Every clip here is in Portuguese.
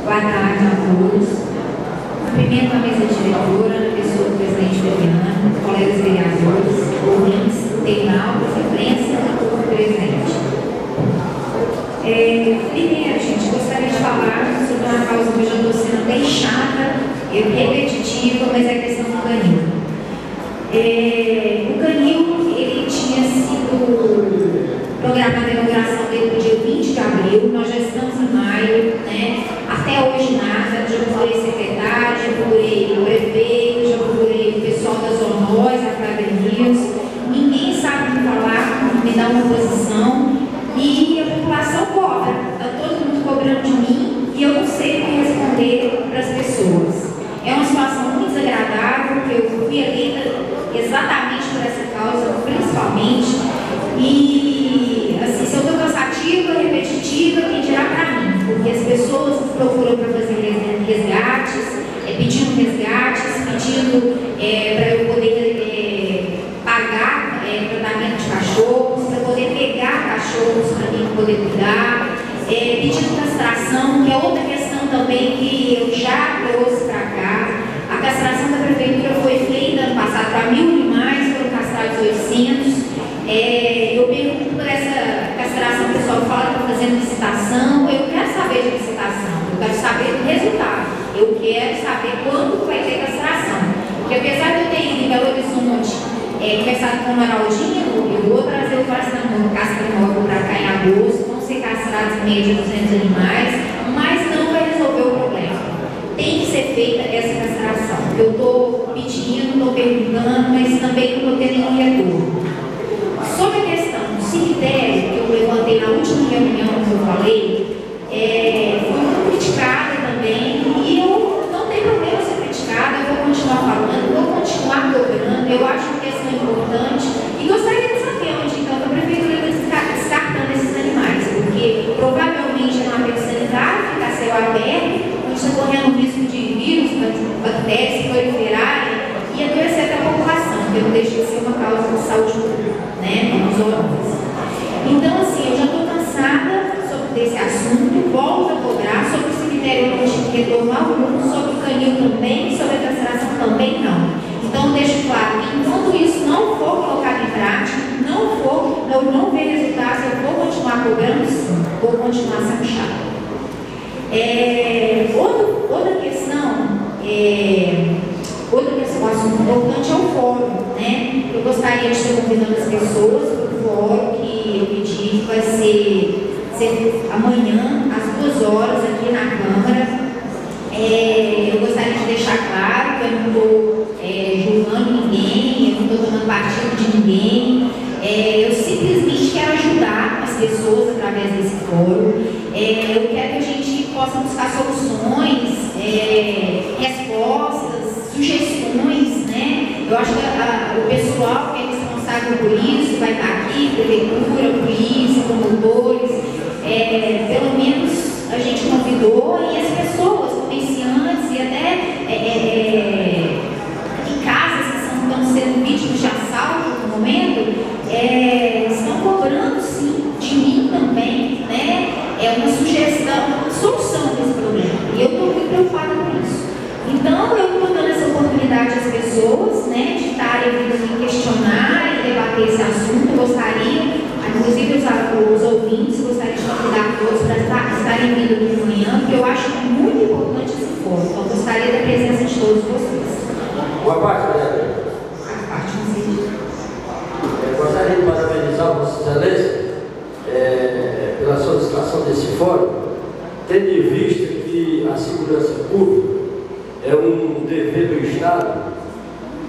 Boa tarde a todos. Cumprimento a mesa diretora, na pessoa do presidente Fabiano, colegas vereadores, ouvintes, internautas, imprensa e público presente. Primeiro, gente, gostaria de falar sobre uma causa que eu já estou sendo bem chata e repetitiva, mas é a questão do canil. O canil, ele tinha sido programada a inauguração dele no dia 20 de abril, nós já estamos em maio, né? Até hoje nada, já procurei secretário, já procurei o prefeito, já procurei o pessoal das ONOS, academias, ninguém sabe me falar, me dar uma posição, e a população cobra, está todo mundo cobrando de mim, e eu não sei o que responder para as pessoas. É uma situação muito desagradável, que eu fui eleita exatamente por essa causa, principalmente, e assim, se eu estou cansativa, repetitiva, quem dirá para mim, porque as pessoas procuram para fazer resgates, pedindo resgates, pedindo para eu poder pagar tratamento de cachorros, para poder pegar cachorros para mim poder cuidar, pedindo castração, que é outra questão também que eu já trouxe para cá. A castração da prefeitura foi feita ano passado para 1.000 animais, foram castrados 800. Eu pergunto por essa castração, o pessoal fala que está fazendo licitação. Eu não quero saber de licitação, eu quero saber do resultado. Eu quero saber quando vai ter castração. Porque apesar de eu ter ido em Belo Horizonte, conversado com o Ronaldinho, eu vou trazer o castramóvel para cá em agosto, vão ser castrados em média 200 animais, mas não vai resolver o problema. Tem que ser feita essa castração. Eu estou pedindo, estou perguntando, mas também não estou tendo nenhum retorno. Sobre a questão do cemitério, que eu levantei na última reunião que eu falei, foi muito criticada também, e eu não tenho problema ser criticada, eu vou continuar falando, vou continuar cobrando, eu acho uma questão importante, e gostaria de saber onde então a prefeitura está descartando esses animais, porque provavelmente é uma aterro sanitário, fica a céu aberto, onde está correndo risco de vírus, bactérias proliferarem e adoecer até a população, porque não deixa de ser uma causa de saúde pública, né, nos órgãos. Então, assim, eu já estou cansada desse assunto, volto a cobrar sobre o cemitério, não tive retorno algum, sobre o canil também, sobre a castração também não. Então, deixo claro que enquanto isso não for colocado em prática, eu não ver resultados, eu vou continuar cobrando sim, vou continuar sendo chata. Outra questão, um assunto importante é o fórum, né? Eu gostaria de estar convidando as pessoas para o fórum que eu pedi, que vai ser amanhã, às 2 horas, aqui na Câmara. Eu gostaria de deixar claro que eu não estou julgando ninguém, eu não estou tomando partido de ninguém. Eu simplesmente quero ajudar as pessoas através desse fórum. Eu quero que a gente possa buscar soluções, respostas, sugestões, né? Eu acho que o pessoal que é responsável por isso vai estar aqui, prefeitura, polícia, promotores, pelo menos a gente convidou, e as pessoas, comerciantes e até em casas que estão sendo vítimas de assalto no momento, estão cobrando sim, de mim também, né? Uma sugestão, uma solução desse problema. E eu estou muito preocupada com isso. Então, eu estou dando essa oportunidade às pessoas, né, de estarem vindo aqui questionar e debater esse assunto. Eu gostaria, inclusive os ouvintes, gostaria de convidar todos para estarem vindo aqui de manhã, porque eu acho muito importante esse fórum. Então, eu gostaria da presença de todos vocês. Boa parte, vereador. Gostaria de parabenizar Vossa Excelência pela solicitação desse fórum, tendo em vista que a segurança pública é um dever do Estado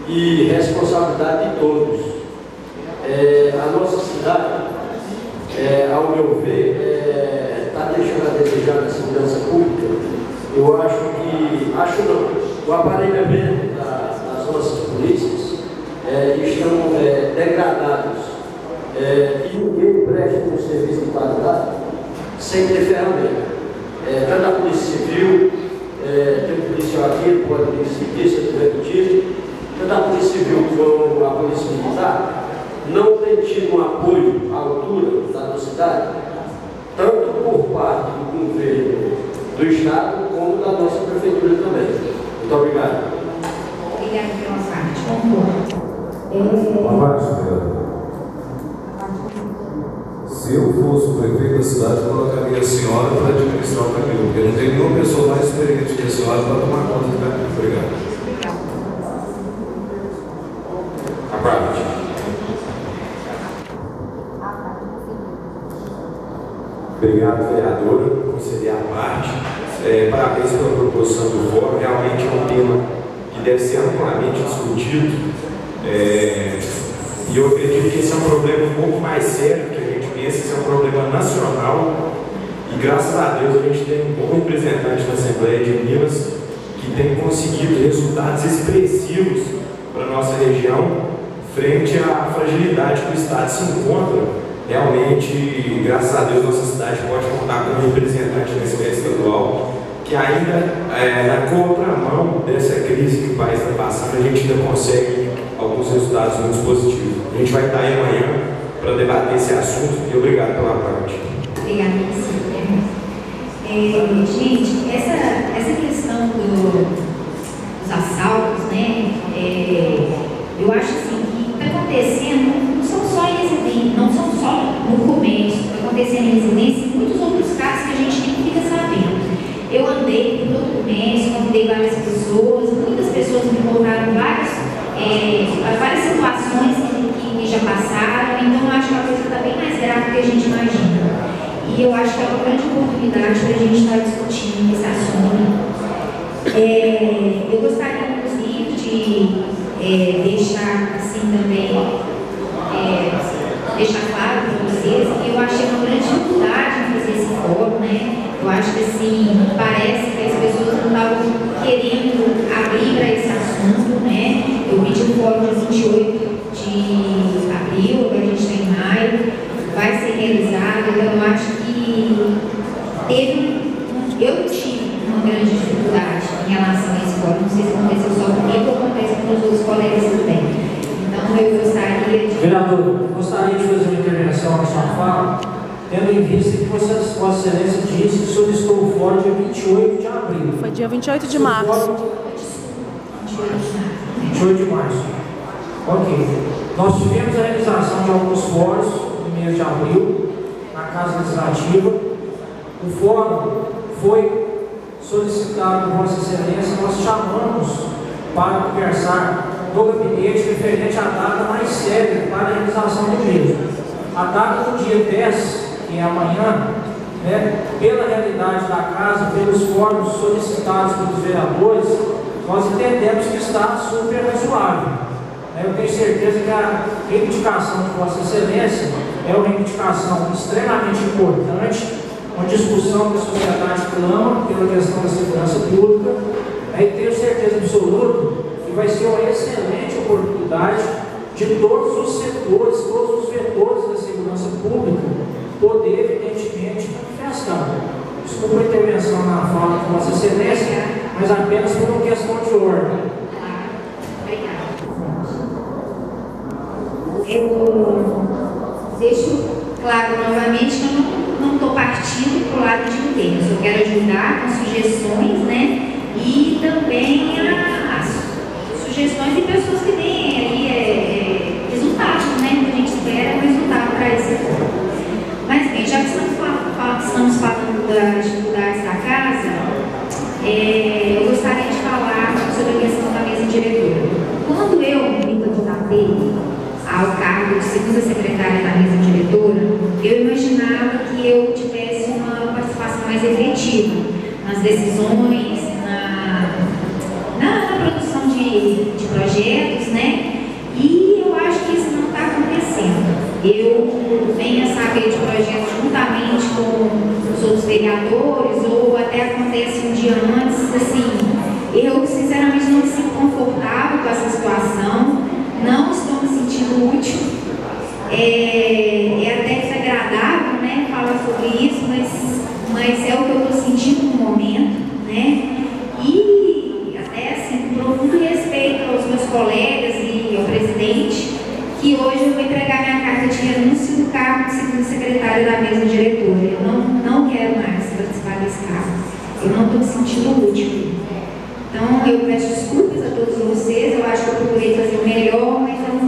e responsabilidade de todos. A nossa cidade, ao meu ver, está deixando a desejar na segurança pública. Eu acho não, o aparelhamento das nossas polícias estão degradados, e ninguém presta um serviço de qualidade sem ter ferramenta. Tanto a Polícia Civil, tem um policial aqui, ele pode me seguir se eu tiver motivo, tanto a Polícia Civil como a Polícia Militar não tem tido um apoio à altura da nossa cidade, tanto por parte do governo do Estado como da nossa Prefeitura também. Muito obrigado. Obrigada pela parte. Concordo. Se eu fosse o prefeito da cidade, eu colocaria a senhora para administrar o caminho, porque não tem nenhuma pessoa mais experiente que a senhora para tomar conta do caminho. Obrigado. A parte. Obrigado, vereadora, por conceder a parte. Parabéns pela proposição do fórum. Realmente é um tema que deve ser amplamente discutido. E eu acredito que esse é um problema um pouco mais sério que a gente pensa. Esse é um problema nacional. E graças a Deus a gente tem um bom representante da Assembleia de Minas que tem conseguido resultados expressivos para a nossa região frente à fragilidade que o Estado se encontra. Realmente, graças a Deus, nossa cidade pode contar com um representante da esfera estadual que ainda, na contramão dessa crise que o país está passando, a gente ainda consegue alguns resultados muito positivos. A gente vai estar aí amanhã para debater esse assunto e obrigado pela parte. Obrigada, gente, essa questão dos assaltos, né, eu acho assim que está acontecendo, não são só em residência, não são só no comércio, está acontecendo em residência e muitos outros casos que a gente nem fica sabendo. Eu andei por todo o comércio, convidei várias pessoas, muitas pessoas me contaram várias situações que já passaram, então eu acho que a coisa está bem mais grave do que a gente imagina. E eu acho que é uma grande oportunidade para a gente estar discutindo esse assunto. Eu gostaria, inclusive, de deixar assim também, deixar claro para vocês que eu achei uma grande dificuldade em fazer esse fórum, né? Eu acho que assim, parece que as pessoas não estavam querendo abrir para esse assunto, né? Eu pedi o fórum dia 28 de abril, agora a gente está em maio, vai ser realizado, então eu acho que eu tive uma grande dificuldade em relação a esse fórum, não sei se aconteceu só comigo ou acontece com os outros colegas também. Então eu gostaria de... Vereador, gostaria de fazer uma intervenção na sua fala, tendo em vista que Vossa Excelência disse que solicitou o fórum dia 28 de abril. Foi dia 28 de março. 28 de março. Ok. Nós tivemos a realização de alguns fóruns no mês de abril, na Casa Legislativa. O fórum foi solicitado por Vossa Excelência, nós chamamos para conversar no gabinete referente à data mais séria para a realização do mesmo. A data do dia 10, que é amanhã, né, pela realidade da casa, pelos fóruns solicitados pelos vereadores, nós entendemos que está super razoável. Eu tenho certeza que a reivindicação de Vossa Excelência é uma reivindicação extremamente importante, uma discussão que a sociedade clama pela questão da segurança pública, e tenho certeza absoluta que vai ser uma excelente oportunidade de todos os setores, todos os vetores da segurança pública poder, evidentemente, manifestar. Desculpa a intervenção na fala de Vossa Excelência, mas apenas por uma questão de ordem. Eu deixo claro novamente que eu não estou partindo para o lado de ninguém. Eu só quero ajudar com sugestões, né? E também as sugestões de pessoas que têm aí resultados, né? A gente espera um resultado para esse fórum. Mas bem, já que estamos falando das dificuldades da casa, eu gostaria de falar sobre a questão da mesa diretora. Quando eu me candidatei ao cargo de segunda secretária da mesa diretora, eu imaginava que eu tivesse uma participação mais efetiva nas decisões, na produção de projetos, né? E eu acho que isso não está acontecendo. Eu venho a saber de projetos juntamente com os outros vereadores, ou até acontece um dia antes, assim, eu sinceramente não me sinto confortável com essa situação, não estou me sentindo útil, é até desagradável, né, falar sobre isso, mas é o que eu estou sentindo no momento, né, e até assim, com profundo respeito aos meus colegas e ao presidente, que hoje eu vou entregar minha carta de renúncia do cargo de segunda secretária da mesa diretora. Eu não quero mais participar desse cargo. Eu sentido útil. Então, eu peço desculpas a todos vocês, eu acho que eu procurei fazer o melhor, mas eu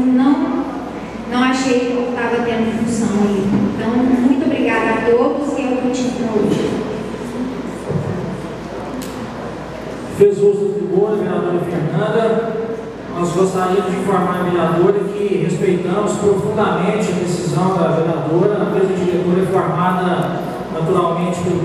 não achei que eu estava tendo função ali. Então, muito obrigada a todos e eu continuo hoje. Fez uso da tribuna, vereadora Fernanda. Nós gostaríamos de informar a vereadora que respeitamos profundamente a decisão da vereadora. A mesa diretora é formada naturalmente pelo